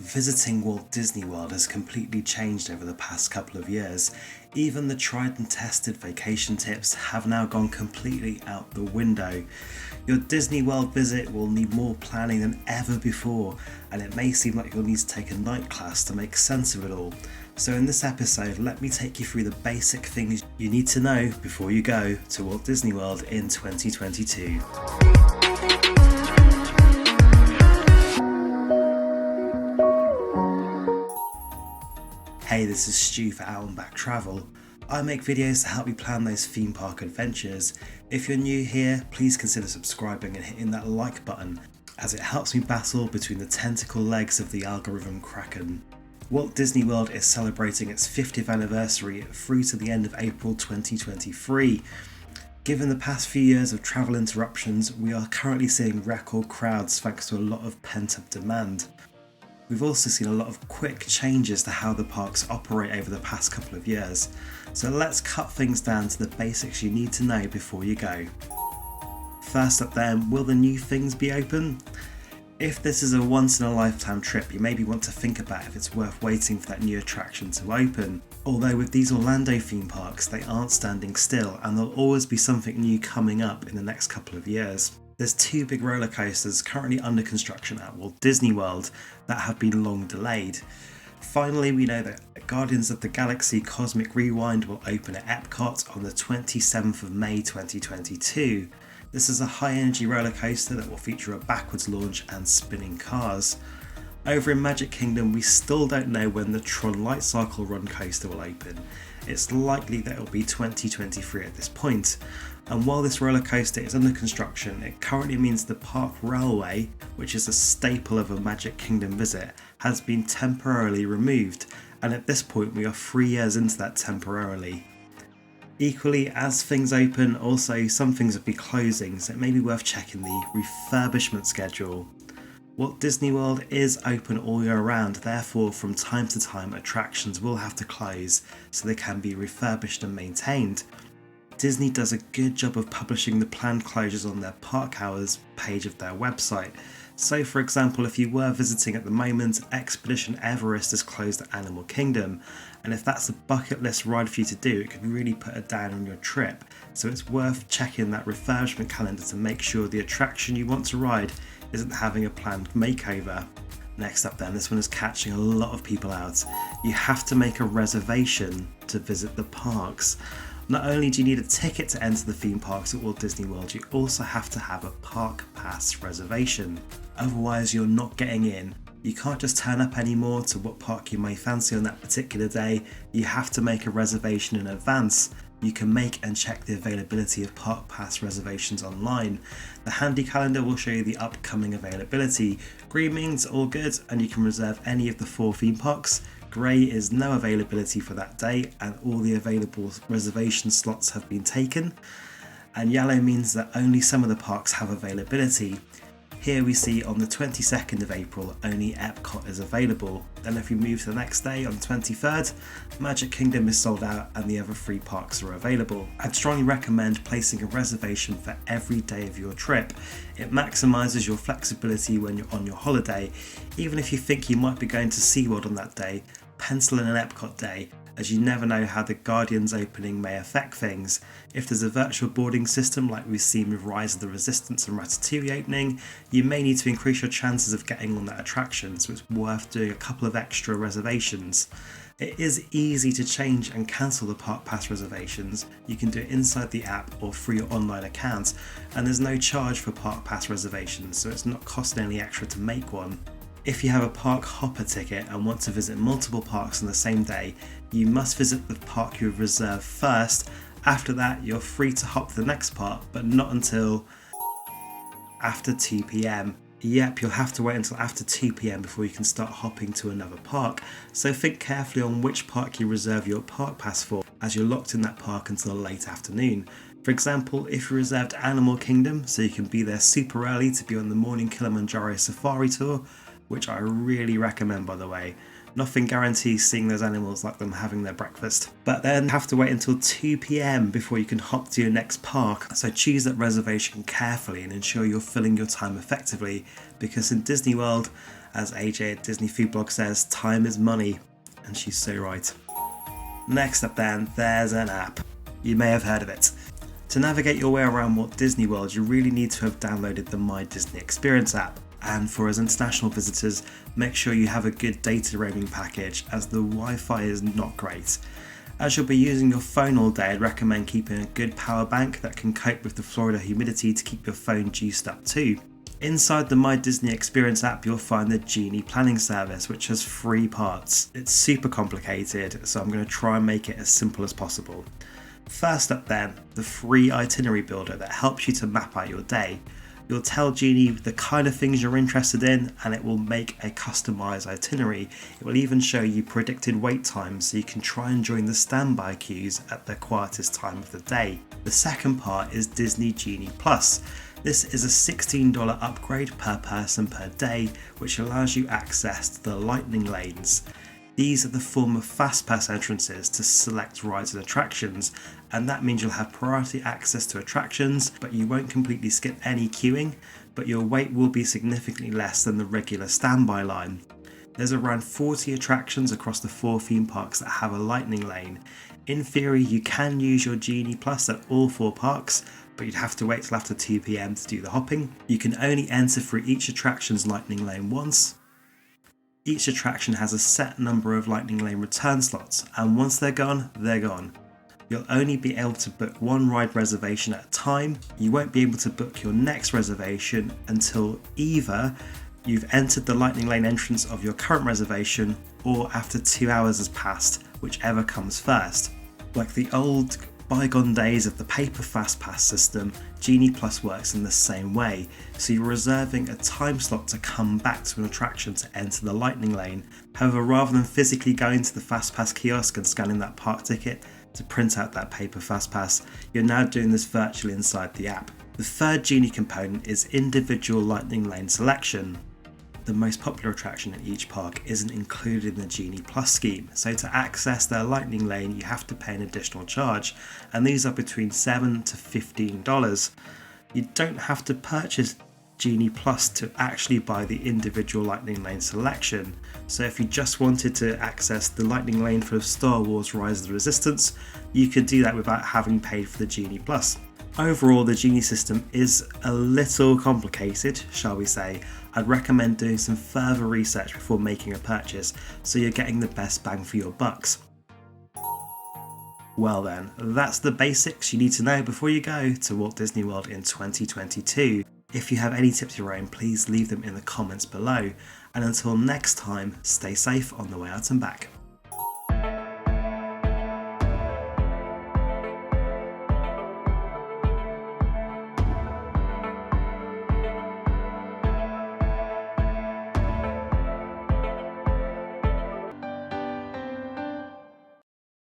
Visiting Walt Disney World has completely changed over the past couple of years. Even the tried and tested vacation tips have now gone completely out the window. Your Disney World visit will need more planning than ever before, and it may seem like you'll need to take a night class to make sense of it all. So in this episode, let me take you through the basic things you need to know before you go to Walt Disney World in 2022. Hey, this is Stu for Out and Back Travel. I make videos to help you plan those theme park adventures. If you're new here, please consider subscribing and hitting that like button, as it helps me battle between the tentacle legs of the algorithm kraken. Walt Disney World is celebrating its 50th anniversary through to the end of April 2023. Given the past few years of travel interruptions, we are currently seeing record crowds thanks to a lot of pent-up demand. We've also seen a lot of quick changes to how the parks operate over the past couple of years, so let's cut things down to the basics you need to know before you go. First up then, will the new things be open? If this is a once in a lifetime trip, you maybe want to think about if it's worth waiting for that new attraction to open. Although with these Orlando theme parks, they aren't standing still and there'll always be something new coming up in the next couple of years. There's two big roller coasters currently under construction at Walt Disney World that have been long delayed. Finally, we know that Guardians of the Galaxy Cosmic Rewind will open at Epcot on the 27th of May 2022. This is a high-energy roller coaster that will feature a backwards launch and spinning cars. Over in Magic Kingdom, we still don't know when the Tron Light Cycle Run coaster will open. It's likely that it will be 2023 at this point. And while this roller coaster is under construction, it currently means the park railway, which is a staple of a Magic Kingdom visit, has been temporarily removed, and at this point we are 3 years into that temporarily. Equally, as things open, also some things will be closing, so it may be worth checking the refurbishment schedule. Walt Disney World is open all year round, therefore from time to time attractions will have to close so they can be refurbished and maintained. Disney does a good job of publishing the planned closures on their Park Hours page of their website. So for example, if you were visiting at the moment, Expedition Everest is closed at Animal Kingdom, and if that's a bucket list ride for you to do, it could really put a down on your trip. So it's worth checking that refurbishment calendar to make sure the attraction you want to ride isn't having a planned makeover. Next up then, this one is catching a lot of people out. You have to make a reservation to visit the parks. Not only do you need a ticket to enter the theme parks at Walt Disney World, you also have to have a park pass reservation. Otherwise you're not getting in. You can't just turn up anymore to what park you may fancy on that particular day. You have to make a reservation in advance. You can make and check the availability of park pass reservations online. The handy calendar will show you the upcoming availability. Green means all good and you can reserve any of the 4 theme parks. Grey is no availability for that day and all the available reservation slots have been taken. And yellow means that only some of the parks have availability. Here we see on the 22nd of April only Epcot is available. Then if we move to the next day on the 23rd, Magic Kingdom is sold out and the other 3 parks are available. I'd strongly recommend placing a reservation for every day of your trip. It maximises your flexibility when you're on your holiday. Even if you think you might be going to SeaWorld on that day, pencil in an Epcot day, as you never know how the Guardians opening may affect things. If there's a virtual boarding system like we've seen with Rise of the Resistance and Ratatouille opening, you may need to increase your chances of getting on that attraction, so it's worth doing a couple of extra reservations. It is easy to change and cancel the Park Pass reservations. You can do it inside the app or through your online account, and there's no charge for Park Pass reservations, so it's not costing any extra to make one. If you have a park hopper ticket and want to visit multiple parks on the same day, you must visit the park you have reserved first. After that, you're free to hop to the next park, but not until after 2 PM. Yep, you'll have to wait until after 2 PM before you can start hopping to another park, so think carefully on which park you reserve your park pass for, as you're locked in that park until late afternoon. For example, if you reserved Animal Kingdom, so you can be there super early to be on the morning Kilimanjaro safari tour, which I really recommend, by the way. Nothing guarantees seeing those animals like them having their breakfast. But then have to wait until 2 PM before you can hop to your next park, so choose that reservation carefully and ensure you're filling your time effectively, because in Disney World, as AJ at Disney Food Blog says, time is money, and she's so right. Next up then, there's an app. You may have heard of it. To navigate your way around Walt Disney World, you really need to have downloaded the My Disney Experience app. And for us international visitors, make sure you have a good data roaming package, as the Wi-Fi is not great. As you'll be using your phone all day, I'd recommend keeping a good power bank that can cope with the Florida humidity to keep your phone juiced up too. Inside the My Disney Experience app, you'll find the Genie planning service, which has 3 parts. It's super complicated, so I'm going to try and make it as simple as possible. First up then, the free itinerary builder that helps you to map out your day. You'll tell Genie the kind of things you're interested in, and it will make a customized itinerary. It will even show you predicted wait times, so you can try and join the standby queues at the quietest time of the day. The second part is Disney Genie Plus. This is a $16 upgrade per person per day, which allows you access to the lightning lanes. These are the form of FastPass entrances to select rides and attractions, and that means you'll have priority access to attractions, but you won't completely skip any queuing, but your wait will be significantly less than the regular standby line. There's around 40 attractions across the 4 theme parks that have a lightning lane. In theory, you can use your Genie Plus at all 4 parks, but you'd have to wait till after 2 PM to do the hopping. You can only enter through each attraction's lightning lane once. Each attraction has a set number of lightning lane return slots, and once they're gone, they're gone. You'll only be able to book 1 ride reservation at a time. You won't be able to book your next reservation until either you've entered the lightning lane entrance of your current reservation or after 2 hours has passed, whichever comes first. Like the old bygone days of the paper FastPass system, Genie Plus works in the same way, so you're reserving a time slot to come back to an attraction to enter the lightning lane. However, rather than physically going to the FastPass kiosk and scanning that park ticket to print out that paper FastPass, you're now doing this virtually inside the app. The third Genie component is individual lightning lane selection. The most popular attraction at each park isn't included in the Genie Plus scheme, so to access their lightning lane you have to pay an additional charge, and these are between $7 to $15. You don't have to purchase Genie Plus to actually buy the individual lightning lane selection, so if you just wanted to access the lightning lane for Star Wars Rise of the Resistance, you could do that without having paid for the Genie Plus. Overall, the Genie system is a little complicated, shall we say. I'd recommend doing some further research before making a purchase, so you're getting the best bang for your bucks. Well then, that's the basics you need to know before you go to Walt Disney World in 2022. If you have any tips of your own, please leave them in the comments below. And until next time, stay safe on the way out and back.